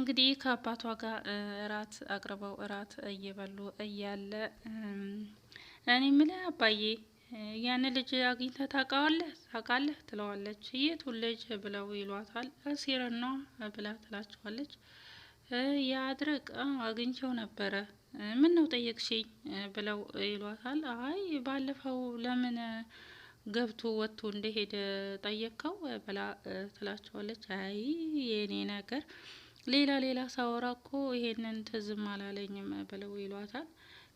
እንግዲህ ከአባቷ ጋር እራት አቅርበው እራት እየበሉ እያለ እኔ ምልህ አባዬ ያን ልጅ አግኝተህ ታውቃለህ ትለዋለች። የቱን ልጅ ብለው ይሏታል። አሲርን ነው ብላ ትላቸዋለች። ያድርቅ አግኝቼው ነበረ። ምን ነው ጠየቅሽኝ ብለው ይሏታል። አይ ባለፈው ለምን ገብቶ ወጥቶ እንደሄደ ጠየቅከው ብላ ትላቸዋለች። አይ የኔ ነገር ሌላ ሳወራ እኮ ይሄንን ትዝም አላለኝም ብለው ይሏታል።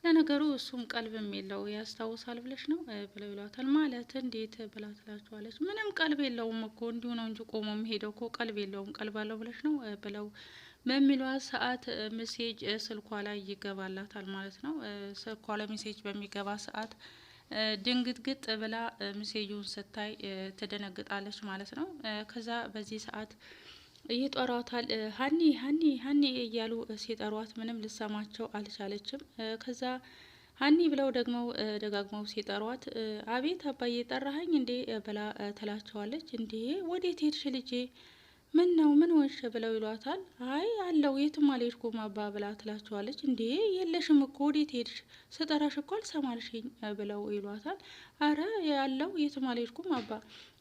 ለነገሩ እሱም ቀልብም የለው ያስታውሳል ብለሽ ነው ብለው ይሏታል። ማለት እንዴት ብላ ትላቸዋለች። ምንም ቀልብ የለውም እኮ እንዲሁ ነው እንጂ ቆሞ የሚሄደው እኮ ቀልብ የለውም። ቀልብ አለው ብለሽ ነው ብለው በሚሏት ሰዓት ሜሴጅ ስልኳ ላይ ይገባላታል ማለት ነው። ስልኳ ላይ ሜሴጅ በሚገባ ሰዓት ድንግጥግጥ ብላ ሜሴጁን ስታይ ትደነግጣለች ማለት ነው። ከዛ በዚህ ሰዓት ይጠሯታል። ሀኒ ሀኒ ሀኒ እያሉ ሲጠሯት ምንም ልሰማቸው አልቻለችም። ከዛ ሀኒ ብለው ደግሞ ደጋግመው ሲጠሯት አቤት አባዬ ጠራኸኝ እንዴ ብላ ትላቸዋለች። እንዴ ወዴት ሄድሽ ልጄ? ምን ነው ምን ሆንሽ ብለው ይሏታል። አይ አለው የትም አልሄድኩም አባ ብላ ትላቸዋለች። እንዴ የለሽም እኮ ወዴት ሄድሽ? ስጠራሽ እኮ አልሰማልሽኝ ብለው ይሏታል። አረ ያለው የትም አልሄድኩም አባ።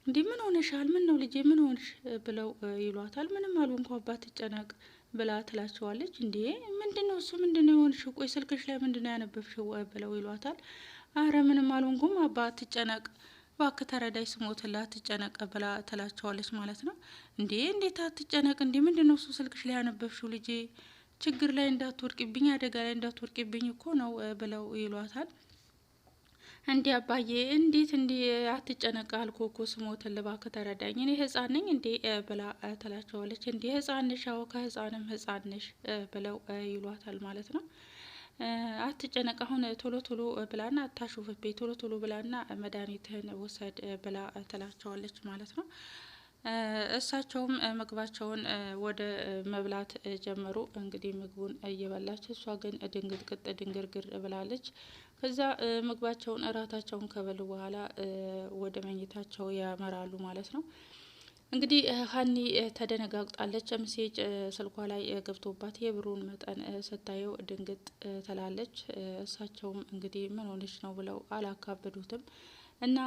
እንዴ ምን ሆነሻል? ምን ነው ልጄ ምን ሆንሽ ብለው ይሏታል። ምንም አልሆንኩ አባ ትጨነቅ ብላ ትላቸዋለች። እንዴ ምንድነው እሱ ምንድነው የሆንሽው? ቆይ ስልክሽ ላይ ምንድነው ያነበብሽው ብለው ይሏታል። አረ ምንም አልሆንኩም አባ ትጨነቅ እባክህ ተረዳይ ስሞትላ ትጨነቅ ብላ ትላቸዋለች ማለት ነው። እንዴ እንዴት አትጨነቅ እንዴ ምንድነው እሱ ስልክሽ ላይ ያነበብሽው ልጄ? ችግር ላይ እንዳትወድቂብኝ አደጋ ላይ እንዳትወድቂብኝ እኮ ነው ብለው ይሏታል። እንዴ አባዬ እንዴት እንዴ አትጨነቅ አልኩህ እኮ ስሞትልህ እባክህ ተረዳኝ እኔ ህፃን ነኝ እንዴ ብላ ትላቸዋለች። እንዴ ህፃን ነሽ? አዎ ከህፃንም ህፃን ነሽ ብለው ይሏታል ማለት ነው። አትጨነቅ አሁን ቶሎ ቶሎ ብላና አታሹፍብኝ ቶሎ ቶሎ ብላና መድኃኒትህን ውሰድ ብላ ትላቸዋለች ማለት ነው። እሳቸውም ምግባቸውን ወደ መብላት ጀመሩ። እንግዲህ ምግቡን እየበላች እሷ ግን ድንግጥግጥ ድንግርግር ብላለች። ከዛ ምግባቸውን እራታቸውን ከበሉ በኋላ ወደ መኝታቸው ያመራሉ ማለት ነው። እንግዲህ ሀኒ ተደነጋግጣለች። ሜሴጅ ስልኳ ላይ ገብቶባት የብሩን መጠን ስታየው ድንግጥ ትላለች። እሳቸውም እንግዲህ ምን ሆነች ነው ብለው አላካበዱትም። እና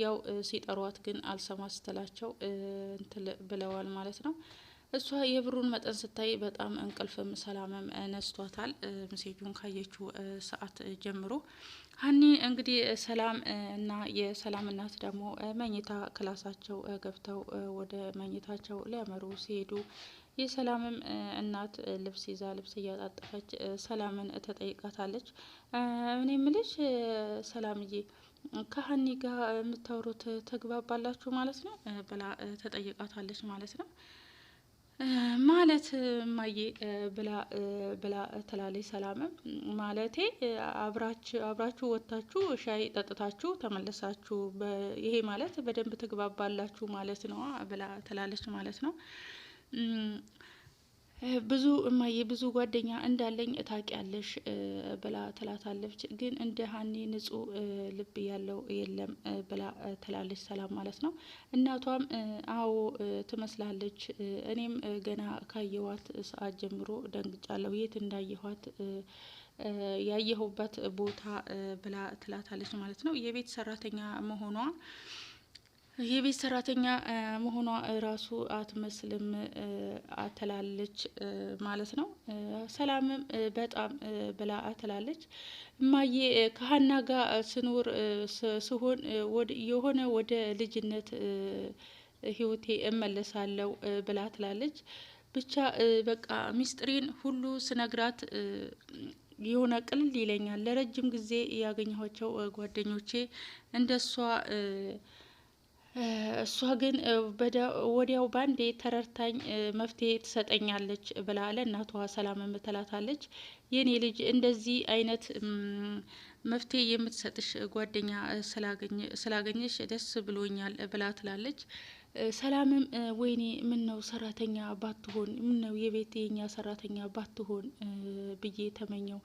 ያው ሲጠሯት ግን አልሰማ ስትላቸው እንትን ብለዋል ማለት ነው። እሷ የብሩን መጠን ስታይ በጣም እንቅልፍም ሰላምም ነስቷታል። ሜሴጁን ካየችው ሰዓት ጀምሮ ሀኒ እንግዲህ ሰላም እና የሰላም እናት ደግሞ መኝታ ክላሳቸው ገብተው ወደ መኝታቸው ሊያመሩ ሲሄዱ የሰላምም እናት ልብስ ይዛ ልብስ እያጣጠፈች ሰላምን ተጠይቃታለች። እኔ ምልሽ ሰላምዬ ከሀኒ ጋር የምታወሩት ተግባባላችሁ ማለት ነው ብላ ተጠይቃታለች ማለት ነው። ማለት እማዬ ብላ ትላለች። ሰላምም ማለቴ አብራችሁ ወጥታችሁ ሻይ ጠጥታችሁ ተመልሳችሁ ይሄ ማለት በደንብ ትግባባላችሁ ማለት ነው ብላ ትላለች ማለት ነው። ብዙ እማዬ ብዙ ጓደኛ እንዳለኝ ታውቂያለሽ ብላ ትላታለች። ግን እንደ ሀኒ ንጹህ ልብ ያለው የለም ብላ ትላለች ሰላም ማለት ነው። እናቷም አዎ ትመስላለች እኔም ገና ካየኋት ሰዓት ጀምሮ ደንግጫለሁ የት እንዳየኋት ያየሁበት ቦታ ብላ ትላታለች ማለት ነው። የቤት ሰራተኛ መሆኗ ራሱ አትመስልም ትላለች ማለት ነው። ሰላምም በጣም ብላ ትላለች። እማዬ ከሀና ጋር ስሆን የሆነ ወደ ልጅነት ህይወቴ እመለሳለሁ ብላ ትላለች። ብቻ በቃ ሚስጥሬን ሁሉ ስነግራት የሆነ ቅልል ይለኛል። ለረጅም ጊዜ ያገኘኋቸው ጓደኞቼ እንደሷ እሷ ግን ወዲያው ባንዴ ተረድታኝ መፍትሄ ትሰጠኛለች ብላ ለእናቷ ሰላም ትላታለች። የኔ ልጅ እንደዚህ አይነት መፍትሄ የምትሰጥሽ ጓደኛ ስላገኘሽ ደስ ብሎኛል ብላ ትላለች። ሰላምም ወይኔ ምን ነው ሰራተኛ ባትሆን፣ ምን ነው የቤት የኛ ሰራተኛ ባትሆን ብዬ ተመኘው።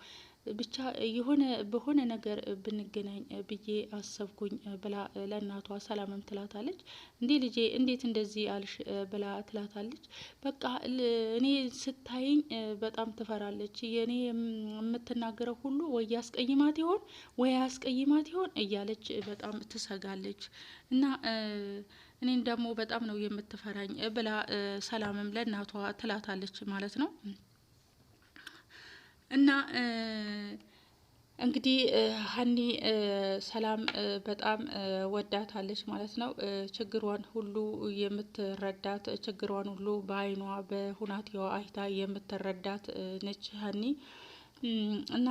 ብቻ የሆነ በሆነ ነገር ብንገናኝ ብዬ አሰብኩኝ ብላ ለእናቷ ሰላምም ትላታለች። እንዴ ልጄ እንዴት እንደዚህ አልሽ ብላ ትላታለች። በቃ እኔ ስታይኝ በጣም ትፈራለች። የኔ የምትናገረው ሁሉ ወይ ያስቀይማት ይሆን ወይ ያስቀይማት ይሆን እያለች በጣም ትሰጋለች። እና እኔን ደግሞ በጣም ነው የምትፈራኝ ብላ ሰላምም ለእናቷ ትላታለች ማለት ነው። እና እንግዲህ ሀኒ ሰላም በጣም ወዳታለች ማለት ነው። ችግሯን ሁሉ የምትረዳት፣ ችግሯን ሁሉ በአይኗ በሁናቴዋ አይታ የምትረዳት ነች ሀኒ። እና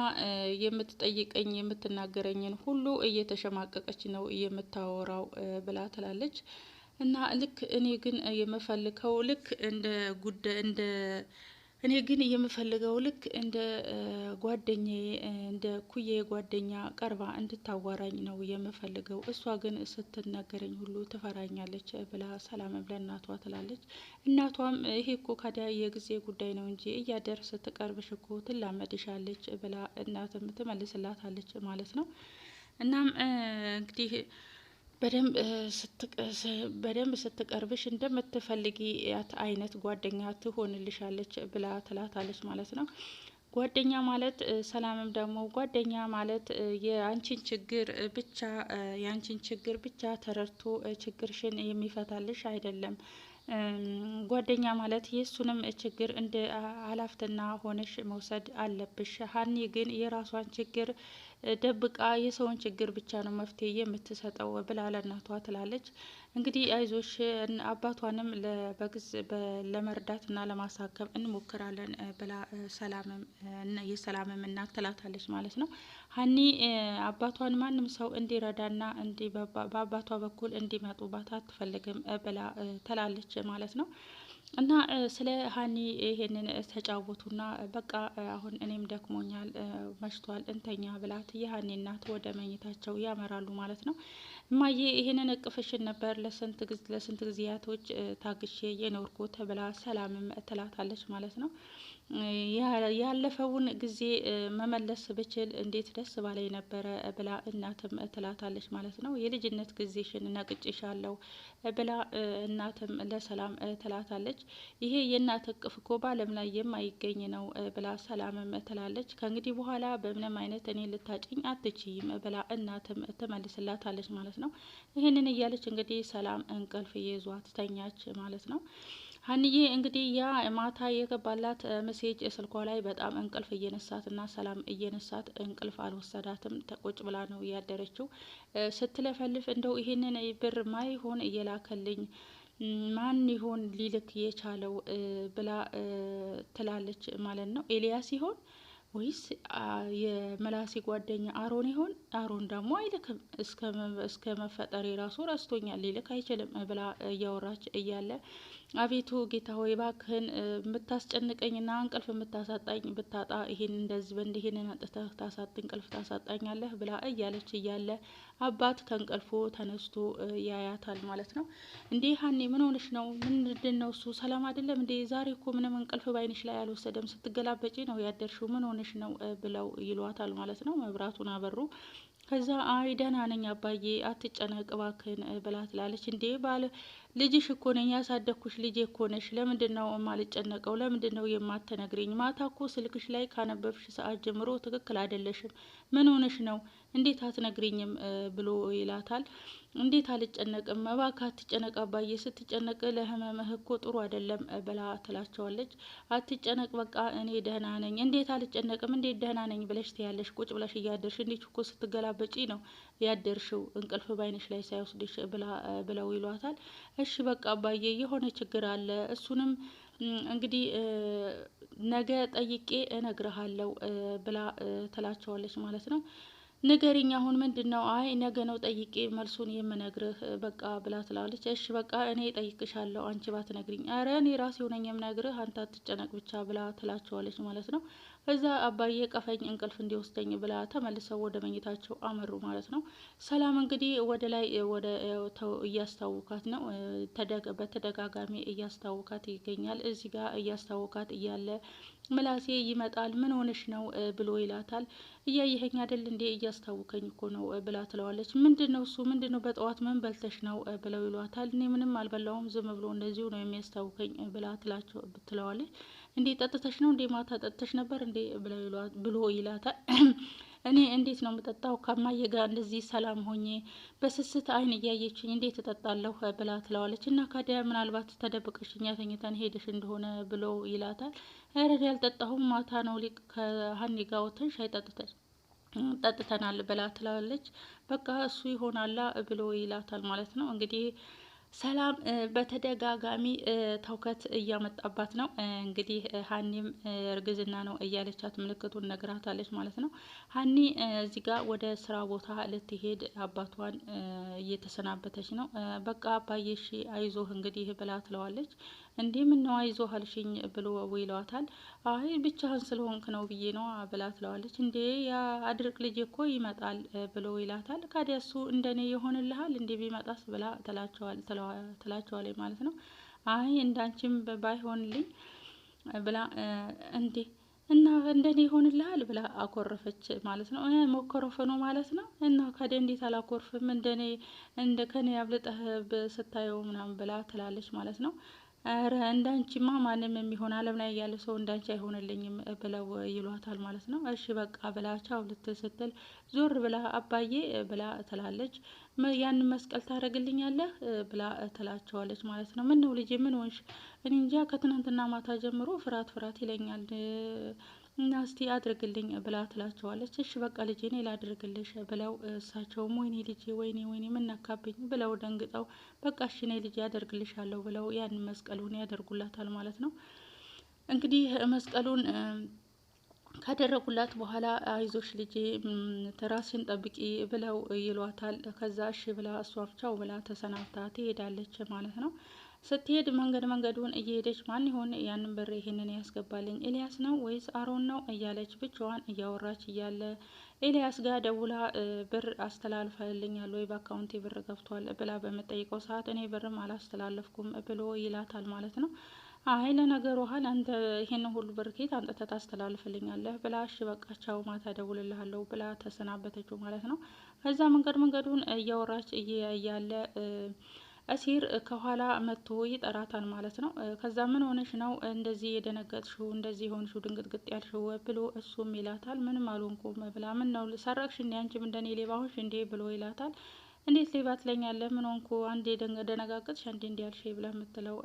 የምትጠይቀኝ የምትናገረኝን ሁሉ እየተሸማቀቀች ነው የምታወራው ብላ ትላለች። እና ልክ እኔ ግን የምፈልገው ልክ እንደ ጉዳይ እኔ ግን የምፈልገው ልክ እንደ ጓደኛዬ እንደ ኩዬ ጓደኛ ቀርባ እንድታዋራኝ ነው የምፈልገው። እሷ ግን ስትናገረኝ ሁሉ ትፈራኛለች ብላ ሰላም ለእናቷ ትላለች። እናቷም ይሄ እኮ ካዲያ የጊዜ ጉዳይ ነው እንጂ እያደር ስትቀርብሽ እኮ ትላመድሻለች ብላ እናትም ትመልስላታለች ማለት ነው። እናም እንግዲህ በደንብ ስትቀርብሽ እንደምትፈልጊያት አይነት ጓደኛ ትሆንልሻለች ብላ ትላታለች ማለት ነው። ጓደኛ ማለት ሰላምም ደግሞ ጓደኛ ማለት የአንቺን ችግር ብቻ ተረድቶ ችግርሽን የሚፈታልሽ አይደለም። ጓደኛ ማለት የእሱንም ችግር እንደ ሀላፊትና ሆነሽ መውሰድ አለብሽ። ሀኒ ግን የራሷን ችግር ደብቃ የሰውን ችግር ብቻ ነው መፍትሄ የምትሰጠው ብላ ለእናቷ ትላለች። እንግዲህ አይዞሽ አባቷንም ለመርዳትና ለማሳከም እንሞክራለን ብላ የሰላምም እናት ትላታለች ማለት ነው። ሀኒ አባቷን ማንም ሰው እንዲረዳና በአባቷ በኩል እንዲመጡባት አትፈልግም ብላ ትላለች ማለት ነው። እና ስለ ሀኒ ይሄንን ተጫወቱና በቃ አሁን እኔም ደክሞኛል መሽቷል እንተኛ ብላት የሀኒ እናት ወደ መኝታቸው ያመራሉ ማለት ነው። እማዬ ይሄንን እቅፍሽን ነበር ለስንት ጊዜያቶች ታግሼ የኖርኩት ብላ ሰላምም ትላታለች ማለት ነው። ያለፈውን ጊዜ መመለስ ብችል እንዴት ደስ ባላይ ነበረ ብላ እናትም ትላታለች ማለት ነው። የልጅነት ጊዜሽን ነቅጬሻለሁ ብላ እናትም ለሰላም ትላታለች። ይሄ የእናት እቅፍ እኮ በዓለም ላይ የማይገኝ ነው ብላ ሰላምም ትላለች። ከእንግዲህ በኋላ በምንም አይነት እኔ ልታጭኝ አትችይም ብላ እናትም ትመልስላታለች ማለት ነው። ይህንን እያለች እንግዲህ ሰላም እንቅልፍ ይዟት ተኛች ማለት ነው። ሀኒዬ እንግዲህ ያ ማታ የገባላት መሴጅ ስልኳ ላይ በጣም እንቅልፍ እየነሳትና ሰላም እየነሳት እንቅልፍ አልወሰዳትም። ተቆጭ ብላ ነው ያደረችው። ስትለፈልፍ እንደው ይሄንን ብር ማይሆን እየላከልኝ ማን ይሆን ሊልክ የቻለው ብላ ትላለች ማለት ነው። ኤልያስ ይሆን ወይስ የመላሴ ጓደኛ አሮን ይሆን? አሮን ደግሞ አይልክም እስከ መፈጠር የራሱ ረስቶኛል ሊልክ አይችልም ብላ እያወራች እያለ አቤቱ ጌታ ሆይ እባክህን የምታስጨንቀኝና እንቅልፍ የምታሳጣኝ ብታጣ ይሄን እንደዚህ በእንዲህንን አንጥተህ እንቅልፍ ታሳጣኛለህ ብላ እያለች እያለ አባት ከእንቅልፉ ተነስቶ ያያታል ማለት ነው። እንዴ ሀኒ ምን ሆነሽ ነው? ምንድን ነው እሱ? ሰላም አይደለም እንዴ? ዛሬ እኮ ምንም እንቅልፍ ባይንሽ ላይ አልወሰደም፣ ስትገላበጪ ነው ያደርሽው፣ ምን ሆነሽ ነው ብለው ይሏታል ማለት ነው። መብራቱን አበሩ። ከዛ አይ ደህና ነኝ አባዬ አትጨነቅ እባክህን ብላ ትላለች። እንዴ ባለ ልጅሽ እኮ ነኝ ያሳደግኩሽ ልጄ እኮ ነሽ። ለምንድን ነው የማልጨነቀው? ለምንድን ነው የማትነግሪኝ? ማታ እኮ ስልክሽ ላይ ካነበብሽ ሰዓት ጀምሮ ትክክል አይደለሽም። ምን ሆነሽ ነው? እንዴት አትነግሪኝም? ብሎ ይላታል። እንዴት አልጨነቅም? እባክህ አትጨነቅ አባዬ፣ ስትጨነቅ ለህመምህ እኮ ጥሩ አይደለም ብላ ትላቸዋለች። አትጨነቅ በቃ እኔ ደህና ነኝ። እንዴት አልጨነቅም? እንዴት ደህና ነኝ ብለሽ ትያለሽ? ቁጭ ብለሽ እያደርሽ እንዴት እኮ ስትገላበጪ ነው ያደርሽው እንቅልፍ ባይንሽ ላይ ሳይወስድሽ ብለው ይሏታል። እሺ በቃ አባዬ የሆነ ችግር አለ፣ እሱንም እንግዲህ ነገ ጠይቄ እነግርሃለሁ ብላ ትላቸዋለች ማለት ነው። ንገሪኝ አሁን ምንድነው? አይ ነገ ነው ጠይቄ መልሱን የምነግርህ በቃ ብላ ትላለች። እሺ በቃ እኔ ጠይቅሻለሁ አንቺ ባትነግሪኝ። አረ እኔ ራሴው ነኝ የምነግርህ አንተ አትጨነቅ ብቻ ብላ ትላቸዋለች ማለት ነው። ከዛ አባዬ ቀፈኝ እንቅልፍ እንዲወስደኝ ብላ ተመልሰው ወደ መኝታቸው አመሩ ማለት ነው። ሰላም እንግዲህ ወደ ላይ ወደ እያስታውካት ነው። በተደጋጋሚ እያስታውካት ይገኛል። እዚህ ጋር እያስታውካት እያለ ምላሴ ይመጣል። ምን ሆነሽ ነው ብሎ ይላታል። እያየኸኝ አይደል እንዴ እያስታውከኝ እኮ ነው ብላ ትለዋለች። ምንድነው እሱ ምንድነው በጠዋት ምን በልተሽ ነው ብለው ይሏታል። እኔ ምንም አልበላውም ዝም ብሎ እንደዚሁ ነው የሚያስታውከኝ ብላ ትለዋለች። እንዴ ጠጥተሽ ነው እንዴ ማታ ጠጥተሽ ነበር እንዴ ብሎ ይላታል። እኔ እንዴት ነው የምጠጣው ከማዬ ጋር እንደዚህ ሰላም ሆኜ በስስት አይን እያየችኝ እንዴት እጠጣለሁ ብላ ትለዋለች። እና ካዲያ ምናልባት ተደብቀሽኛ ተኝተን ሄደሽ እንደሆነ ብሎ ይላታል። ረድ ያልጠጣሁም ማታ ነው ከሀኒ ጋር ወተን ሻይ ጠጥተናል ብላ ትላለች። በቃ እሱ ይሆናላ ብሎ ይላታል ማለት ነው። እንግዲህ ሰላም በተደጋጋሚ ተውከት እያመጣባት ነው። እንግዲህ ሀኒም እርግዝና ነው እያለቻት ምልክቱን ነግራታለች ማለት ነው። ሀኒ እዚህ ጋር ወደ ስራ ቦታ ልትሄድ አባቷን እየተሰናበተች ነው። በቃ አባዬ እሺ አይዞህ እንግዲህ ብላ ትለዋለች። እንዴ ምን ነው አይዞህ አልሽኝ ብሎ ይለዋታል። አይ ብቻህን ስለሆንክ ነው ብዬ ነው ብላ ትለዋለች። እንዴ ያ አድርቅ ልጅ እኮ ይመጣል ብሎ ይላታል። ካዲያ እሱ እንደኔ ይሆንልሃል እንዴ ቢመጣስ ብላ ትላቸዋለች ማለት ነው። አይ እንዳንቺም ባይሆንልኝ ብላ እንዴ እና እንደኔ ይሆንልሃል ብላ አኮረፈች ማለት ነው። መኮረፍ ነው ማለት ነው። እና ካዲያ እንዴት አላኮርፍም እንደ ከኔ አብልጠህ ስታየው ምናምን ብላ ትላለች ማለት ነው። ኧረ እንዳንቺማ ማንም የሚሆን ዓለም ላይ ያለ ሰው እንዳንቺ አይሆንልኝም ብለው ይሏታል ማለት ነው። እሺ በቃ ብላ ቻው ስትል ዞር ብላ አባዬ ብላ ትላለች። ያንን መስቀል ታደርግልኛለህ ብላ ትላቸዋለች ማለት ነው። ምን ነው ልጄ ምን ሆንሽ? እኔ እንጃ ከትናንትና ማታ ጀምሮ ፍርሃት ፍርሃት ይለኛል እና እስቲ አድርግልኝ ብላ ትላቸዋለች። እሺ በቃ ልጄ እኔ ላድርግልሽ ብለው እሳቸውም ወይኔ ልጄ ወይኔ ወይኔ ምን ነካብኝ ብለው ደንግጠው በቃ እሺ እኔ ልጄ ያደርግልሻለሁ ብለው ያንን መስቀሉን ያደርጉላታል ማለት ነው። እንግዲህ መስቀሉን ካደረጉላት በኋላ አይዞሽ ልጄ ራስሽን ጠብቂ ብለው ይሏታል። ከዛ እሺ ብላ እሷም ቻው ብላ ተሰናብታ ትሄዳለች ማለት ነው። ስትሄድ መንገዱን እየሄደች ማን ይሆን ያንን በር ይሄንን ያስገባልኝ ኤልያስ ነው ወይስ አሮን ነው እያለች ብቻዋን እያወራች እያለ ኤልያስ ጋር ደውላ ብር አስተላልፈልኛል ወይ በአካውንቴ ብር ገብቷል ብላ በምጠይቀው ሰዓት እኔ ብርም አላስተላለፍኩም ብሎ ይላታል ማለት ነው። አይ ለነገሩ ሀል አንተ ይሄን ሁሉ ብር ከየት አንጥተህ ታስተላልፍልኛለህ ብላ እሺ በቃ ቻው ማታ እደውልልሃለሁ ብላ ተሰናበተችው ማለት ነው። ከዛ መንገዱን እያወራች እያለ አሲር ከኋላ መጥቶ ይጠራታል ማለት ነው። ከዛ ምን ሆነሽ ነው እንደዚህ የደነገጥሽው እንደዚህ ሆንሽው ድንግጥግጥ ያልሽው ብሎ እሱም ይላታል። ምንም አልሆንኩም ብላ ምን ነው ሰረቅሽ እንዴ አንቺም እንደኔ ሌባ ሆንሽ እንዴ ብሎ ይላታል። እንዴት ሌባ ትለኛለህ ምን ሆንኩ አንዴ ደነጋገጥሽ አንዴ እንዲህ ያልሽ ብላ የምትለው